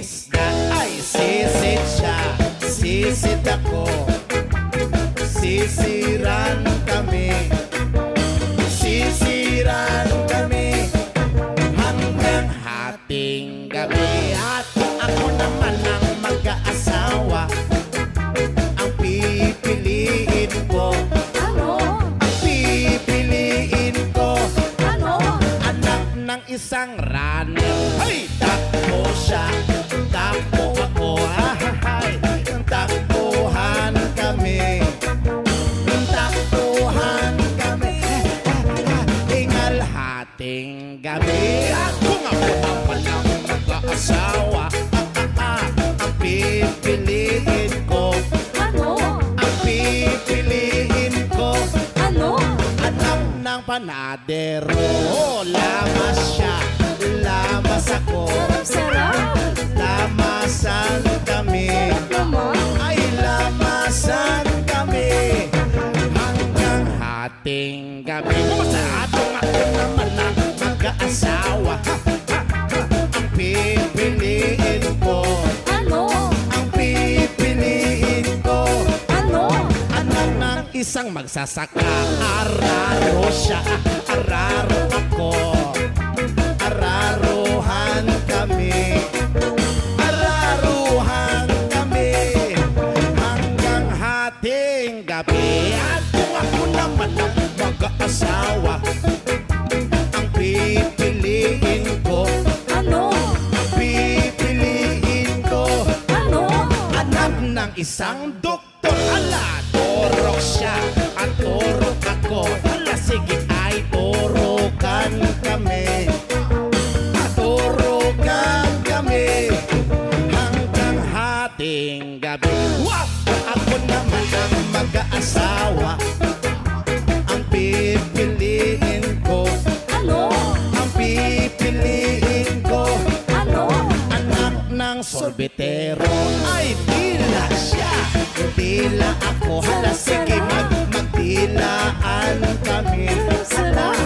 isda ay sisit siya, sisit ako. Sisiran kami, sisiran kami hanggang hating gabi. At ako naman ang mag-aasawa, ang pipiliin ko. Ano? Ang pipiliin ko, Ano? anak ng isang runner. Hey! Takbo siya, takbo ako. Ay, takbuhan kami. Takbuhan kami. Tingal hating gabi. At kung ako naman ang mag-aasawa, ang pipiliin ko. Ano? Ang pipiliin ko, Ano? anak ng panadero. Lamas siya, lamas ako. Sarap! Lamasan kami, Naman? ay lamasan kami hanggang hating gabi. Kumusta atong ako naman ang mag-aasawa? Ang pipiliin ko, Ano? ang pipiliin ko, Ano? anak ng isang magsasaka. Araro siya, araro ako. Araruhan kami, araruhan kami hanggang hating gabi. At kung ako naman ang mag-aasawa, ang pipiliin ko, Ano? ang pipiliin ko, Ano? anak ng isang doktor. Ala, turok siya at turok ako. Ala, sige ay turukan kami. Turukan kami hanggang hating gabi. Wow! Ako naman ang mag-aasawa, ang pipiliin ko. Ano? Ang pipiliin ko, Ano? anak ng sorbetero. Ay, tila siya, tila ako. Hala, sige, magtilaan kami. Sarap!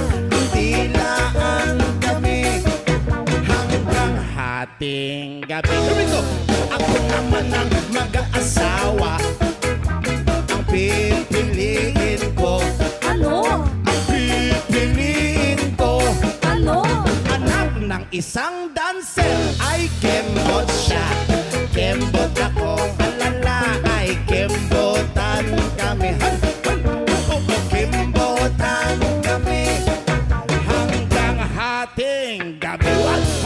Tilaan kami hanggang hating gabi. Here we go. Ako naman ang mag-aasawa, ang pipiliin ko. Ano? Ang pipiliin ko, Ano? anak ng isang dancer. Ay, kembot siya, kembot ako. Alala, ay kembotan kami. Kembotan kami hanggang hating gabi. What?